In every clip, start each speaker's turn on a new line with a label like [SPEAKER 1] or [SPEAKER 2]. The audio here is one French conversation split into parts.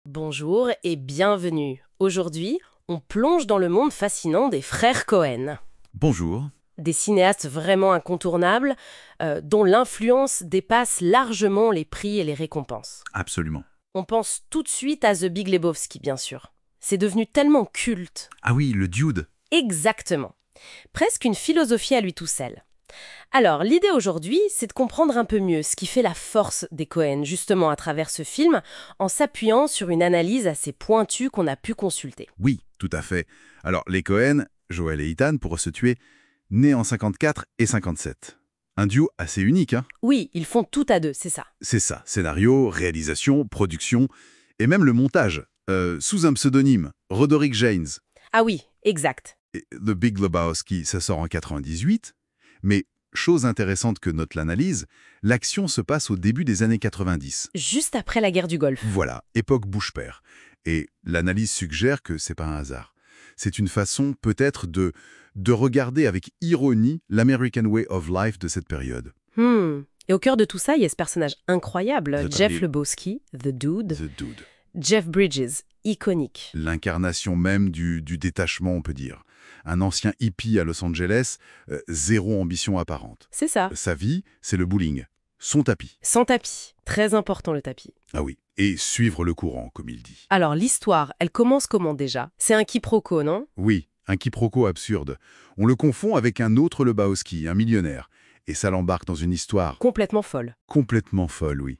[SPEAKER 1] Bonjour et bienvenue. Aujourd'hui, on plonge dans le monde fascinant des frères Cohen.
[SPEAKER 2] Bonjour.
[SPEAKER 1] Des cinéastes vraiment incontournables, dont l'influence dépasse largement les prix et les récompenses.
[SPEAKER 2] Absolument.
[SPEAKER 1] On pense tout de suite à The Big Lebowski, bien sûr. C'est devenu tellement culte.
[SPEAKER 2] Ah oui, le Dude.
[SPEAKER 1] Exactement. Presque une philosophie à lui tout seul. Alors, l'idée aujourd'hui, c'est de comprendre un peu mieux ce qui fait la force des Cohen, justement à travers ce film, en s'appuyant sur une analyse assez pointue qu'on a pu consulter.
[SPEAKER 2] Oui, tout à fait. Alors, les Cohen, Joel et Ethan, pour se tuer, nés en 54 et 57. Un duo assez unique, hein.
[SPEAKER 1] Oui, ils font tout à deux, c'est ça.
[SPEAKER 2] C'est ça, scénario, réalisation, production, et même le montage, sous un pseudonyme, Roderick Janes.
[SPEAKER 1] Ah oui, exact.
[SPEAKER 2] Et The Big Lebowski, ça sort en 98, mais chose intéressante que note l'analyse, l'action se passe au début des années 90.
[SPEAKER 1] Juste après la guerre du Golfe.
[SPEAKER 2] Voilà, époque Bush-père. Et l'analyse suggère que c'est pas un hasard. C'est une façon peut-être de regarder avec ironie l'American Way of Life de cette période.
[SPEAKER 1] Et au cœur de tout ça, il y a ce personnage incroyable,
[SPEAKER 2] Vous
[SPEAKER 1] Jeff
[SPEAKER 2] attendez
[SPEAKER 1] Lebowski, The Dude.
[SPEAKER 2] The Dude.
[SPEAKER 1] Jeff Bridges, iconique.
[SPEAKER 2] L'incarnation même du détachement, on peut dire. Un ancien hippie à Los Angeles, zéro ambition apparente.
[SPEAKER 1] C'est ça.
[SPEAKER 2] Sa vie, c'est le bowling. Son tapis.
[SPEAKER 1] Sans tapis. Très important le tapis.
[SPEAKER 2] Ah oui. Et suivre le courant, comme il dit.
[SPEAKER 1] Alors, l'histoire, elle commence comment déjà? C'est un quiproquo, non?
[SPEAKER 2] Oui, un quiproquo absurde. On le confond avec un autre Lebowski, un millionnaire. Et ça l'embarque dans une histoire
[SPEAKER 1] Complètement folle.
[SPEAKER 2] complètement folle, oui.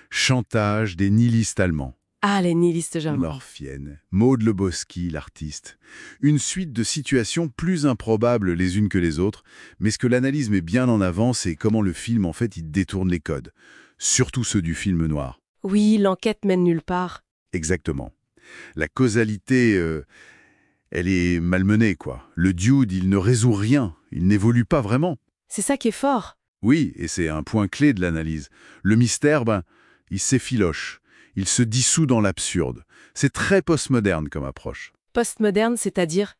[SPEAKER 2] Chantage des nihilistes allemands.
[SPEAKER 1] Ah, les nihilistes germains.
[SPEAKER 2] L'Orphienne, Maud Lebowski, l'artiste. Une suite de situations plus improbables les unes que les autres, mais ce que l'analyse met bien en avant, c'est comment le film, en fait, il détourne les codes. Surtout ceux du film noir.
[SPEAKER 1] Oui, l'enquête mène nulle part.
[SPEAKER 2] Exactement. La causalité, elle est malmenée, quoi. Le dude, il ne résout rien, il n'évolue pas vraiment.
[SPEAKER 1] C'est ça qui est fort.
[SPEAKER 2] Oui, et c'est un point clé de l'analyse. Le mystère, il s'effiloche. Il se dissout dans l'absurde. C'est très postmoderne comme approche.
[SPEAKER 1] Postmoderne, c'est-à-dire?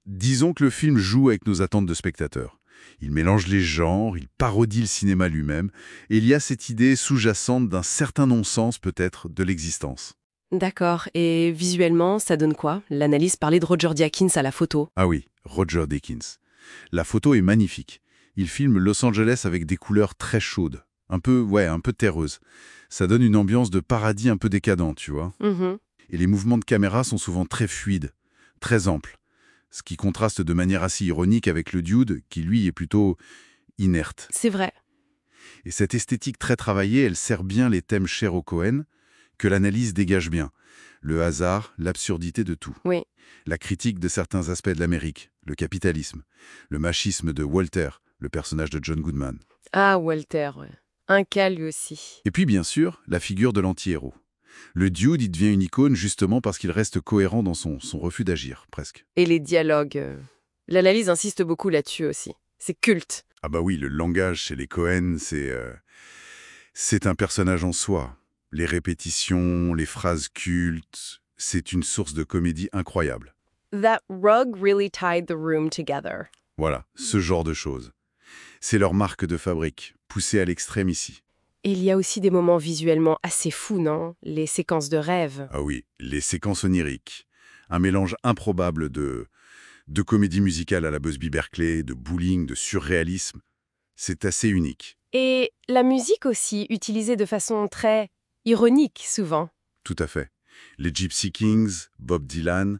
[SPEAKER 2] Disons que le film joue avec nos attentes de spectateurs. Il mélange les genres, il parodie le cinéma lui-même, et il y a cette idée sous-jacente d'un certain non-sens peut-être de l'existence.
[SPEAKER 1] D'accord. Et visuellement, ça donne quoi? L'analyse parlait de Roger Deakins à la photo.
[SPEAKER 2] Ah oui, Roger Deakins. La photo est magnifique. Il filme Los Angeles avec des couleurs très chaudes, un peu terreuses. Ça donne une ambiance de paradis un peu décadent, tu vois. Et les mouvements de caméra sont souvent très fluides, très amples, ce qui contraste de manière assez ironique avec le dude, qui lui est plutôt inerte.
[SPEAKER 1] C'est vrai.
[SPEAKER 2] Et cette esthétique très travaillée, elle sert bien les thèmes chers au Cohen, que l'analyse dégage bien. Le hasard, l'absurdité de tout.
[SPEAKER 1] Oui.
[SPEAKER 2] La critique de certains aspects de l'Amérique, le capitalisme, le machisme de Walter, le personnage de John Goodman.
[SPEAKER 1] Ah, Walter, ouais. Un cas lui aussi.
[SPEAKER 2] Et puis, bien sûr, la figure de l'anti-héros. Le dude, il devient une icône justement parce qu'il reste cohérent dans son refus d'agir, presque.
[SPEAKER 1] Et les dialogues. L'analyse insiste beaucoup là-dessus aussi. C'est culte.
[SPEAKER 2] Ah bah oui, le langage chez les Cohen, c'est un personnage en soi. Les répétitions, les phrases cultes, c'est une source de comédie incroyable.
[SPEAKER 1] That rug really tied the room together.
[SPEAKER 2] Voilà, ce genre de choses. C'est leur marque de fabrique, poussée à l'extrême ici.
[SPEAKER 1] Et il y a aussi des moments visuellement assez fous, non? Les séquences de rêve.
[SPEAKER 2] Ah oui, les séquences oniriques. Un mélange improbable de comédie musicale à la Busby Berkeley, de bowling, de surréalisme. C'est assez unique.
[SPEAKER 1] Et la musique aussi, utilisée de façon très ironique souvent.
[SPEAKER 2] Tout à fait. Les Gypsy Kings, Bob Dylan,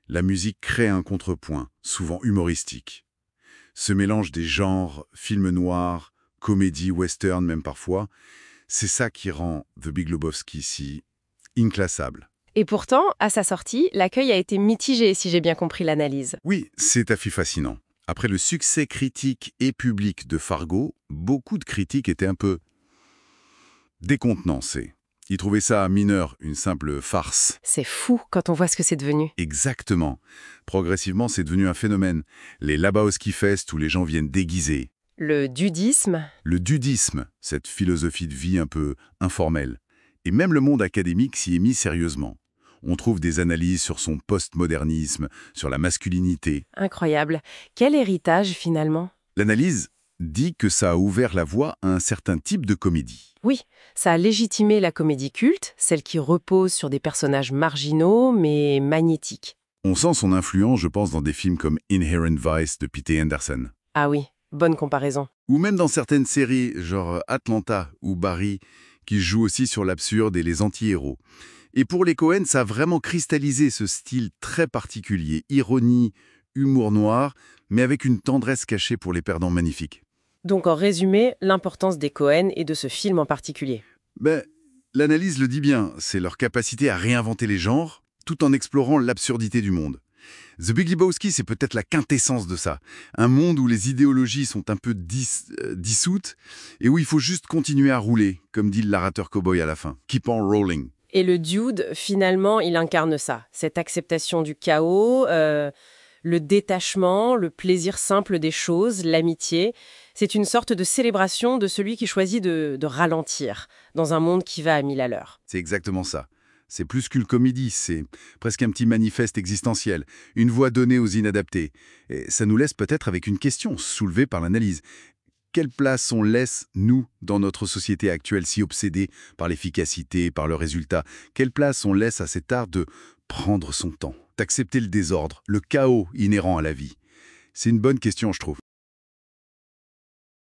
[SPEAKER 2] la musique crée un contrepoint, souvent humoristique. Ce mélange des genres, films noirs, comédie, western même parfois, c'est ça qui rend The Big Lebowski si inclassable.
[SPEAKER 1] Et pourtant, à sa sortie, l'accueil a été mitigé, si j'ai bien compris l'analyse.
[SPEAKER 2] Oui, c'est à fait fascinant. Après le succès critique et public de Fargo, beaucoup de critiques étaient un peu décontenancés. Ils trouvaient ça mineur, une simple farce.
[SPEAKER 1] C'est fou quand on voit ce que c'est devenu.
[SPEAKER 2] Exactement. Progressivement, c'est devenu un phénomène. Les Lebowski Fest où les gens viennent déguisés.
[SPEAKER 1] Le dudisme.
[SPEAKER 2] Le dudisme, cette philosophie de vie un peu informelle. Et même le monde académique s'y est mis sérieusement. On trouve des analyses sur son postmodernisme, sur la masculinité.
[SPEAKER 1] Incroyable. Quel héritage finalement?
[SPEAKER 2] L'analyse, dit que ça a ouvert la voie à un certain type de comédie.
[SPEAKER 1] Oui, ça a légitimé la comédie culte, celle qui repose sur des personnages marginaux mais magnétiques.
[SPEAKER 2] On sent son influence, je pense, dans des films comme Inherent Vice de P.T. Anderson.
[SPEAKER 1] Ah oui, bonne comparaison.
[SPEAKER 2] Ou même dans certaines séries, genre Atlanta ou Barry, qui jouent aussi sur l'absurde et les anti-héros. Et pour les Coen, ça a vraiment cristallisé ce style très particulier, ironie, humour noir, mais avec une tendresse cachée pour les perdants magnifiques.
[SPEAKER 1] Donc en résumé, l'importance des Coen et de ce film en particulier.
[SPEAKER 2] L'analyse le dit bien, c'est leur capacité à réinventer les genres, tout en explorant l'absurdité du monde. The Big Lebowski, c'est peut-être la quintessence de ça. Un monde où les idéologies sont un peu dissoutes et où il faut juste continuer à rouler, comme dit le narrateur cowboy à la fin. Keep on rolling.
[SPEAKER 1] Et le Dude, finalement, il incarne ça. Cette acceptation du chaos, le détachement, le plaisir simple des choses, l'amitié. C'est une sorte de célébration de celui qui choisit de ralentir dans un monde qui va à 1000 à l'heure.
[SPEAKER 2] C'est exactement ça. C'est plus qu'une comédie, c'est presque un petit manifeste existentiel, une voix donnée aux inadaptés. Et ça nous laisse peut-être avec une question soulevée par l'analyse. Quelle place on laisse, nous, dans notre société actuelle si obsédée par l'efficacité, par le résultat? Quelle place on laisse à cet art de prendre son temps, d'accepter le désordre, le chaos inhérent à la vie? C'est une bonne question, je trouve.